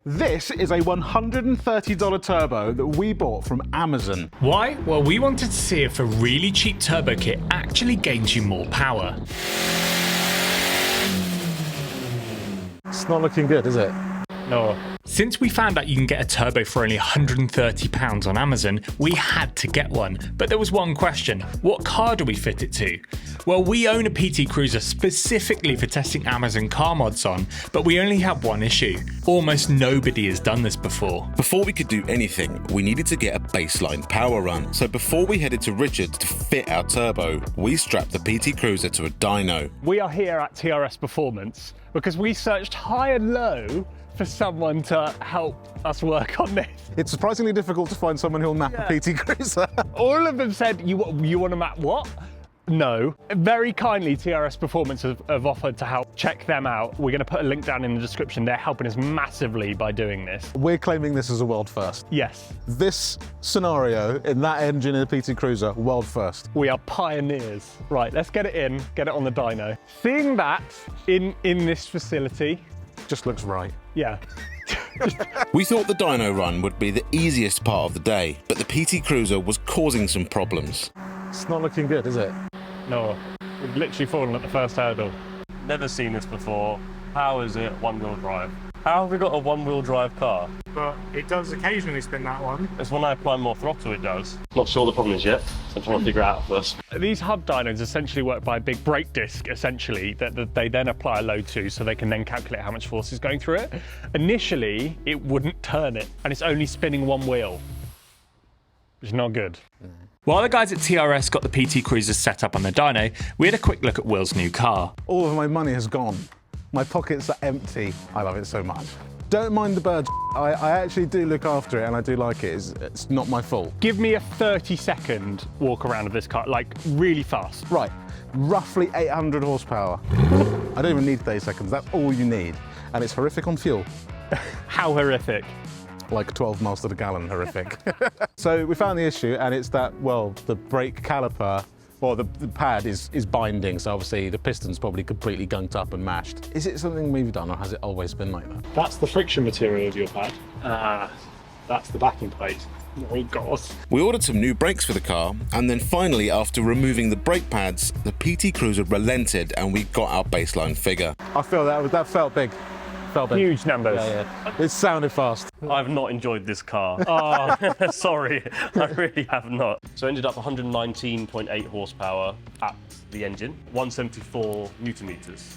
This is a $130 turbo that we bought from Amazon. Why? Well, we wanted to see if a really cheap turbo kit actually gains you more power. It's not looking good, is it? No. Since we found out you can get a turbo for only £130 on Amazon, we had to get one. But there was one question: what car do we fit it to? Well, we own a PT Cruiser specifically for testing Amazon car mods on, but we only have one issue. Almost nobody has done this before. Before we could do anything, we needed to get a baseline power run. So before we headed to Richard's to fit our turbo, we strapped the PT Cruiser to a dyno. We are here at TRS Performance because we searched high and low for someone to help us work on this. It's surprisingly difficult to find someone who'll map a PT Cruiser. All of them said, you want to map what? No. Very kindly, TRS Performance have offered to help check them out. We're going to put a link down in the description. They're helping us massively by doing this. We're claiming this as a world first. Yes. This scenario in that engine in a PT Cruiser, world first. We are pioneers. Right, let's get it in, get it on the dyno. Seeing that in this facility, just looks right. Yeah. We thought the dyno run would be the easiest part of the day, but the PT Cruiser was causing some problems. It's not looking good, is it? No, we've literally fallen at the first hurdle. Never seen this before. How is it one-wheel drive? How have we got a one-wheel drive car? But it does occasionally spin that one. It's when I apply more throttle it does. Not sure the problem is yet, so I'm trying to figure it out first. These hub dynos essentially work by a big brake disc, essentially, that they then apply a load to, so they can then calculate how much force is going through it. Initially, it wouldn't turn it, and it's only spinning one wheel, which is not good. While the guys at TRS got the PT Cruiser set up on the dyno, we had a quick look at Will's new car. All of my money has gone. My pockets are empty. I love it so much. Don't mind the bird. I actually do look after it and I do like it. It's not my fault. Give me a 30-second walk around of this car, like really fast. Right, roughly 800 horsepower. I don't even need 30 seconds, that's all you need. And it's horrific on fuel. How horrific? Like 12 miles to the gallon, horrific. So we found the issue, and it's that, well, the brake caliper, or the pad is binding, so obviously the piston's probably completely gunked up and mashed. Is it something we've done, or has it always been like that? That's the friction material of your pad. That's the backing plate. Oh God. We ordered some new brakes for the car, and then finally, after removing the brake pads, the PT Cruiser relented and we got our baseline figure. I feel that felt big. Felt big. Huge numbers. Yeah. It sounded fast. I've not enjoyed this car. Oh, sorry, I really have not. So I ended up 119.8 horsepower at the engine, 174 newton meters.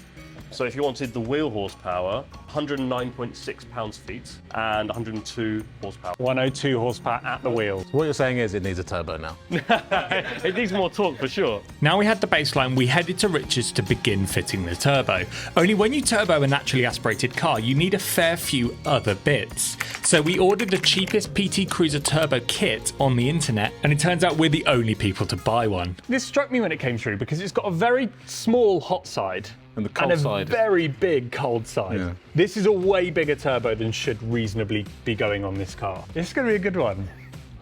So if you wanted the wheel horsepower, 109.6 pounds-feet and 102 horsepower. 102 horsepower at the wheel. What you're saying is it needs a turbo now. It needs more torque for sure. Now we had the baseline, we headed to Richard's to begin fitting the turbo. Only when you turbo a naturally aspirated car, you need a fair few other bits. So we ordered the cheapest PT Cruiser turbo kit on the internet, and it turns out we're the only people to buy one. This struck me when it came through because it's got a very small hot side. And the cold side. A very big cold side. Yeah. This is a way bigger turbo than should reasonably be going on this car. This is going to be a good one.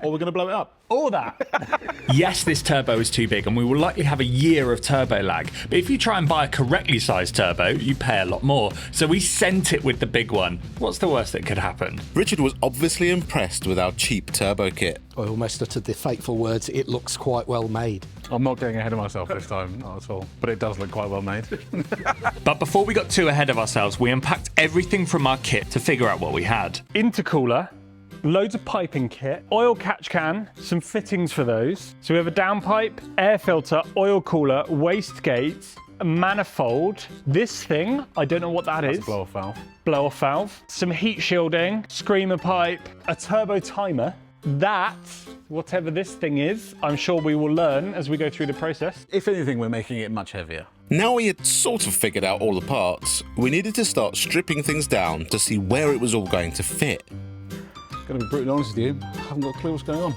Or we're going to blow it up. Or that. Yes, this turbo is too big and we will likely have a year of turbo lag, but if you try and buy a correctly sized turbo, you pay a lot more. So we sent it with the big one. What's the worst that could happen? Richard was obviously impressed with our cheap turbo kit. I almost uttered the fateful words, it looks quite well made. I'm not getting ahead of myself this time, not at all. But it does look quite well made. But before we got too ahead of ourselves, we unpacked everything from our kit to figure out what we had. Intercooler, loads of piping kit, oil catch can, some fittings for those. So we have a downpipe, air filter, oil cooler, wastegate, a manifold. This thing, I don't know what That's is. a blow-off valve. Blow-off valve. Some heat shielding, screamer pipe, a turbo timer. That, whatever this thing is, I'm sure we will learn as we go through the process. If anything, we're making it much heavier. Now we had sort of figured out all the parts, we needed to start stripping things down to see where it was all going to fit. Going to be brutally honest with you, I haven't got a clue what's going on.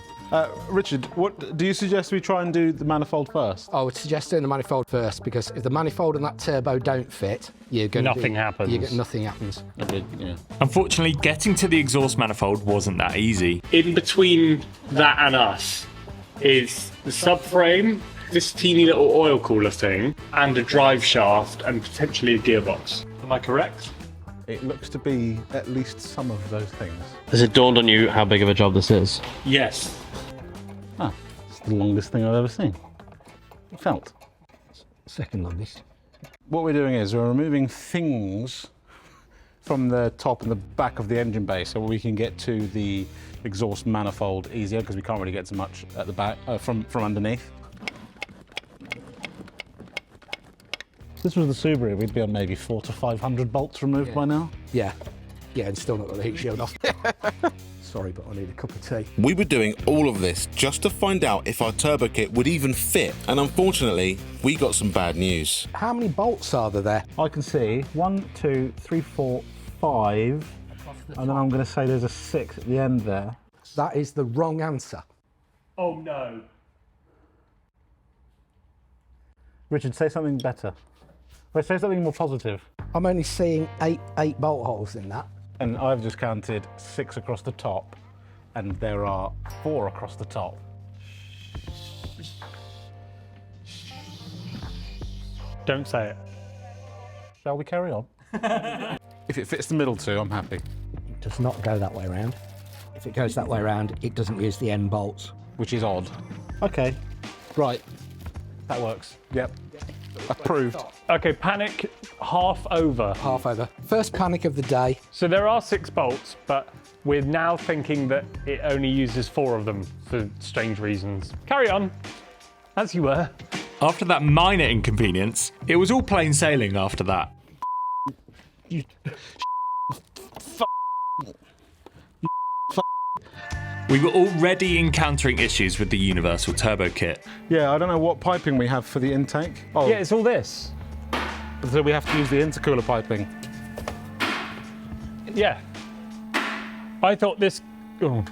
Richard, what do you suggest we try and do the manifold first? I would suggest doing the manifold first, because if the manifold and that turbo don't fit, you're going Nothing happens. Nothing happens. Yeah. Unfortunately, getting to the exhaust manifold wasn't that easy. In between that and us is the subframe, this teeny little oil cooler thing, and a drive shaft and potentially a gearbox. Am I correct? It looks to be at least some of those things. Has it dawned on you how big of a job this is? Yes. Ah, it's the longest thing I've ever seen. It felt. Second longest. What we're doing is we're removing things from the top and the back of the engine bay so we can get to the exhaust manifold easier, because we can't really get so much at the back from underneath. If this was the Subaru, we'd be on maybe 400 to 500 bolts removed by now. Yeah. Yeah, and still not got the heat shield off. Sorry, but I need a cup of tea. We were doing all of this just to find out if our turbo kit would even fit, and unfortunately, we got some bad news. How many bolts are there? I can see 1, 2, 3, 4, 5, and then I'm going to say there's a 6 at the end there. That is the wrong answer. Oh no. Richard, say something better. Wait, say something more positive. I'm only seeing eight bolt holes in that. And I've just counted 6 across the top, and there are 4 across the top. Don't say it. Shall we carry on? If it fits the middle 2, I'm happy. It does not go that way around. If it goes that way around, it doesn't use the end bolts. Which is odd. Okay, right. That works. Yep. Approved. Okay, panic half over. Half over. First panic of the day. So there are 6 bolts, but we're now thinking that it only uses 4 of them for strange reasons. Carry on, as you were. After that minor inconvenience, it was all plain sailing after that. We were already encountering issues with the universal turbo kit. Yeah, I don't know what piping we have for the intake. Oh, Yeah, it's all this. so we have to use the intercooler piping. Yeah. I thought this... Oh.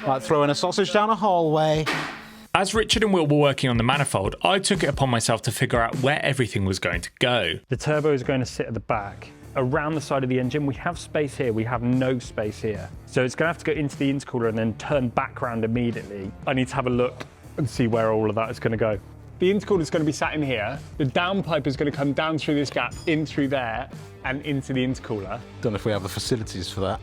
Like throwing a sausage down a hallway. As Richard and Will were working on the manifold, I took it upon myself to figure out where everything was going to go. The turbo is going to sit at the back. Around the side of the engine, we have space here, we have no space here. So it's going to have to go into the intercooler and then turn back round immediately. I need to have a look and see where all of that is going to go. The intercooler is going to be sat in here. The downpipe is going to come down through this gap, in through there, and into the intercooler. Don't know if we have the facilities for that.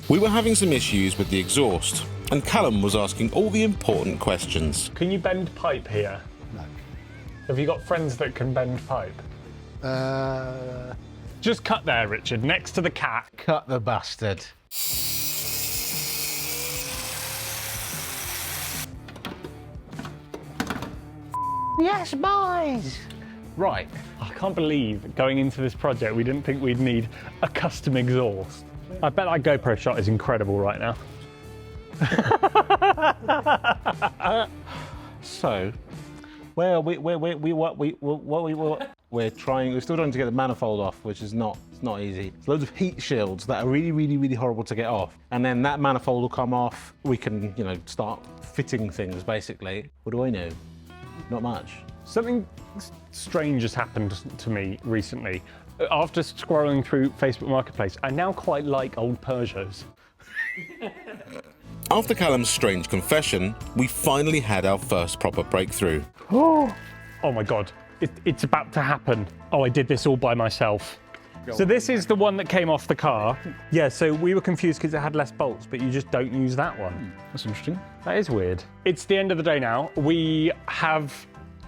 We were having some issues with the exhaust, and Callum was asking all the important questions. Can you bend pipe here? No. Have you got friends that can bend pipe? Just cut there, Richard, next to the cat. Cut the bastard. Yes, boys! Right. I can't believe going into this project we didn't think we'd need a custom exhaust. I bet that GoPro shot is incredible right now. So, we're still trying to get the manifold off, which is not easy. There's loads of heat shields that are really horrible to get off. And then that manifold will come off. We can, start fitting things basically. What do I know? Not much. Something strange has happened to me recently. After scrolling through Facebook Marketplace, I now quite like old Peugeots. After Callum's strange confession, we finally had our first proper breakthrough. Oh my God, it's about to happen. Oh, I did this all by myself. So this is the one that came off the car. Yeah, so we were confused because it had less bolts, but you just don't use that one. That's interesting. That is weird. It's the end of the day now. We have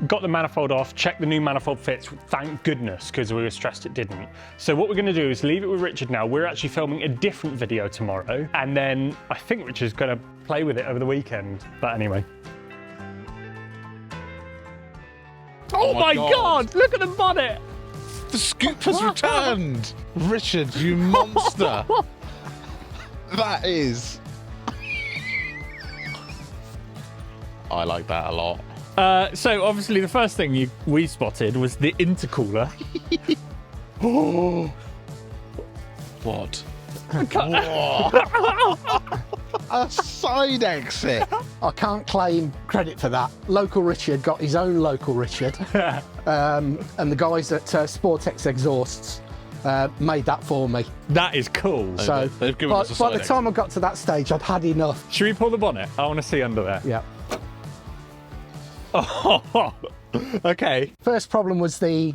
got the manifold off, checked the new manifold fits, thank goodness, because we were stressed it didn't. So what we're going to do is leave it with Richard now. We're actually filming a different video tomorrow, and then I think Richard's going to play with it over the weekend. But anyway. Oh my God! Look at the bonnet! The scoop has returned! Richard, you monster! That is... I like that a lot. So obviously the first thing we spotted was the intercooler. What? A side exit. I can't claim credit for that. Local Richard got his own local Richard. And the guys at Sportex Exhausts made that for me. That is cool. So They've given us a by side the time I got to that stage, I'd had enough. Should we pull the bonnet? I want to see under there. Yeah. Oh, Okay. First problem was the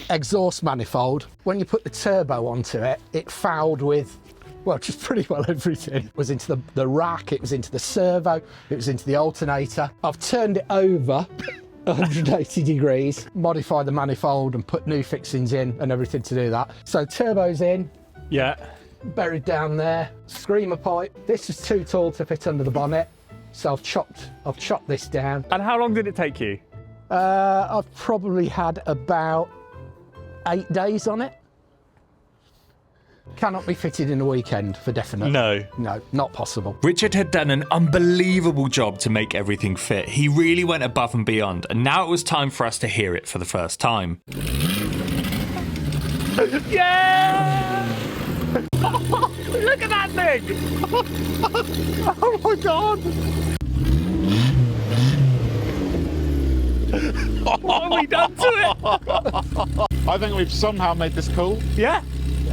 exhaust manifold. When you put the turbo onto it, it fouled with, well, just pretty well everything. It was into the rack, it was into the servo, it was into the alternator. I've turned it over 180 degrees, modified the manifold and put new fixings in and everything to do that. So turbo's in, Yeah. buried down there, screamer pipe. This is too tall to fit under the bonnet, so I've chopped this down. And how long did it take you? I've probably had about 8 days on it. Cannot be fitted in a weekend for definite. No. No, not possible. Richard had done an unbelievable job to make everything fit. He really went above and beyond, and now it was time for us to hear it for the first time. Yeah! Look at that thing! Oh my god! What have we done to it? I think we've somehow made this cool. Yeah,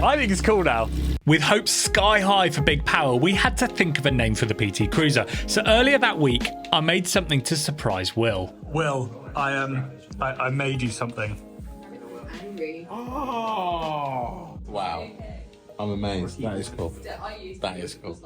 I think it's cool now. With hopes sky high for big power, we had to think of a name for the PT Cruiser. So earlier that week, I made something to surprise Will. Will, I made you something. Oh, wow. I'm amazed. That is cool. That is cool.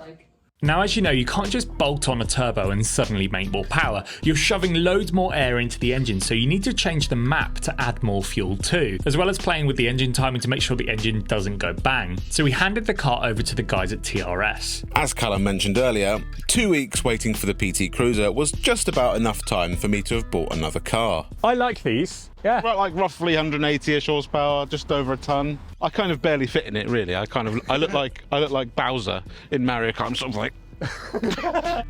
Now, as you know, you can't just bolt on a turbo and suddenly make more power. You're shoving loads more air into the engine, so you need to change the map to add more fuel too, as well as playing with the engine timing to make sure the engine doesn't go bang. So we handed the car over to the guys at TRS. As Callum mentioned earlier, 2 weeks waiting for the PT Cruiser was just about enough time for me to have bought another car. I like these. Yeah. About like roughly 180-ish horsepower, just over a ton. I kind of barely fit in it, really. I look like Bowser in Mario Kart. I'm sort of like.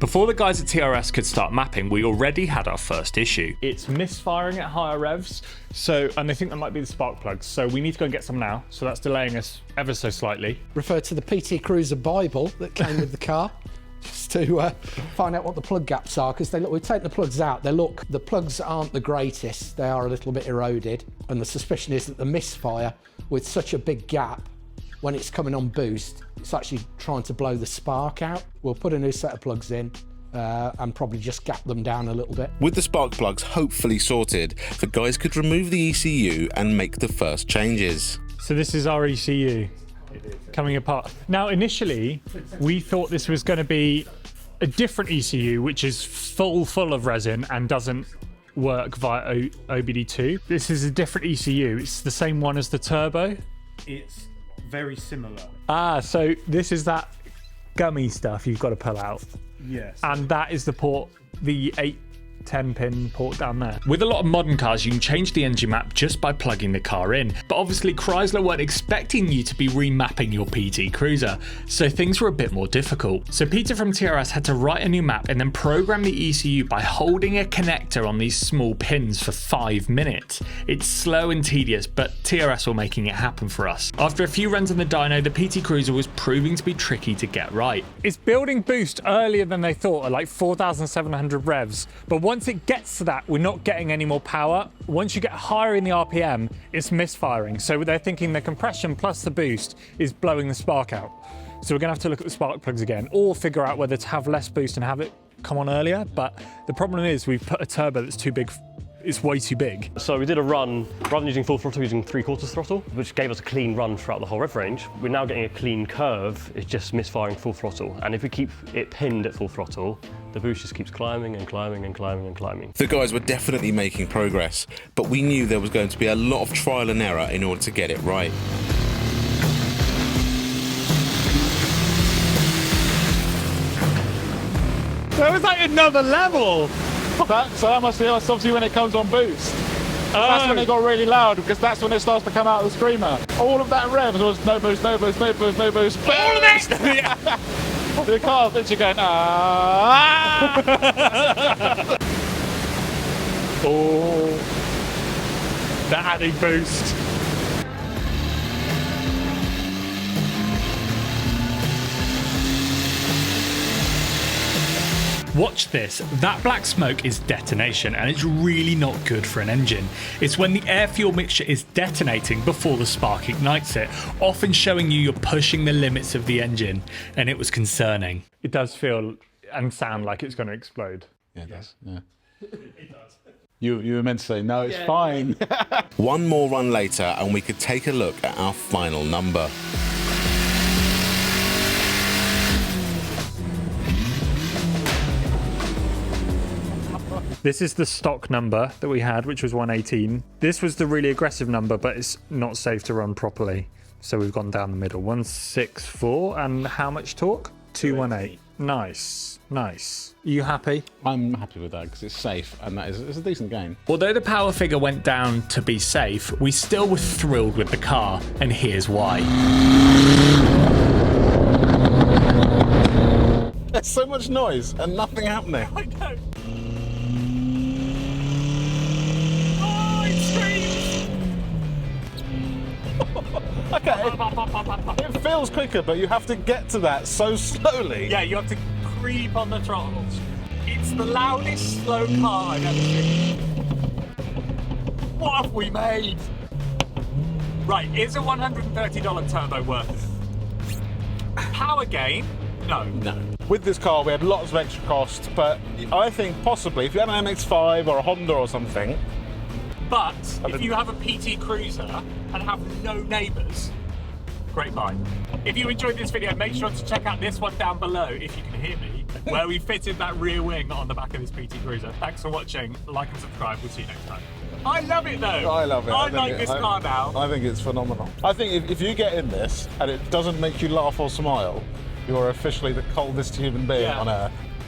Before the guys at TRS could start mapping, we already had our first issue. It's misfiring at higher revs, and they think that might be the spark plugs. So we need to go and get some now. So that's delaying us ever so slightly. Refer to the PT Cruiser Bible that came with the car, just to find out what the plug gaps are, because we take the plugs out. The plugs aren't the greatest. They are a little bit eroded, and the suspicion is that the misfire, with such a big gap, when it's coming on boost, it's actually trying to blow the spark out. We'll put a new set of plugs in and probably just gap them down a little bit. With the spark plugs hopefully sorted, the guys could remove the ECU and make the first changes. So this is our ECU coming apart. Now, initially, we thought this was going to be a different ECU, which is full of resin and doesn't work via OBD2. This is a different ECU. It's the same one as the turbo. It's very similar. Ah, so this is that gummy stuff you've got to pull out. Yes. And that is the port, the 8-10 pin port down there. With a lot of modern cars, you can change the engine map just by plugging the car in. But obviously Chrysler weren't expecting you to be remapping your PT Cruiser, so things were a bit more difficult. So Peter from TRS had to write a new map and then program the ECU by holding a connector on these small pins for 5 minutes. It's slow and tedious, but TRS were making it happen for us. After a few runs in the dyno, the PT Cruiser was proving to be tricky to get right. It's building boost earlier than they thought, at like 4,700 revs. But once it gets to that, we're not getting any more power. Once you get higher in the RPM, it's misfiring. So they're thinking the compression plus the boost is blowing the spark out. So we're gonna have to look at the spark plugs again, or figure out whether to have less boost and have it come on earlier. But the problem is we've put a turbo that's too big. It's way too big. So we did a run, rather than using full throttle, using 3/4 throttle, which gave us a clean run throughout the whole rev range. We're now getting a clean curve, it's just misfiring full throttle. And if we keep it pinned at full throttle, the boost just keeps climbing and climbing and climbing and climbing. The guys were definitely making progress, but we knew there was going to be a lot of trial and error in order to get it right. That was like another level. So that must be us, obviously, when it comes on boost. That's when it got really loud, because that's when it starts to come out of the screamer. All of that rev was no boost, no boost, no boost, no boost. All of it! The car's literally going, ah! Oh, the adding boost. Watch this, that black smoke is detonation and it's really not good for an engine. It's when the air-fuel mixture is detonating before the spark ignites it, often showing you're pushing the limits of the engine, and it was concerning. It does feel and sound like it's going to explode. Yeah, it does. Yeah. It does. You were meant to say, no, it's fine. One more run later and we could take a look at our final number. This is the stock number that we had, which was 118. This was the really aggressive number, but it's not safe to run properly. So we've gone down the middle. 164, and how much torque? 218. Nice, nice. Are you happy? I'm happy with that because it's safe and it's a decent gain. Although the power figure went down to be safe, we still were thrilled with the car, and here's why. There's so much noise and nothing happening. I know. Oh, it screams! Okay. It feels quicker, but you have to get to that so slowly. Yeah, you have to creep on the throttles. It's the loudest slow car I've ever seen. What have we made? Right, is a $130 turbo worth it? Power gain? No. No. With this car, we had lots of extra costs, but I think possibly if you had an MX-5 or a Honda or something. But if you have a PT Cruiser and have no neighbours, great buy. If you enjoyed this video, make sure to check out this one down below, if you can hear me, where we fitted that rear wing on the back of this PT Cruiser. Thanks for watching. Like and subscribe. We'll see you next time. I love it though. I love it. I like this car now. I think it's phenomenal. I think if you get in this and it doesn't make you laugh or smile, you are officially the coldest human being on earth.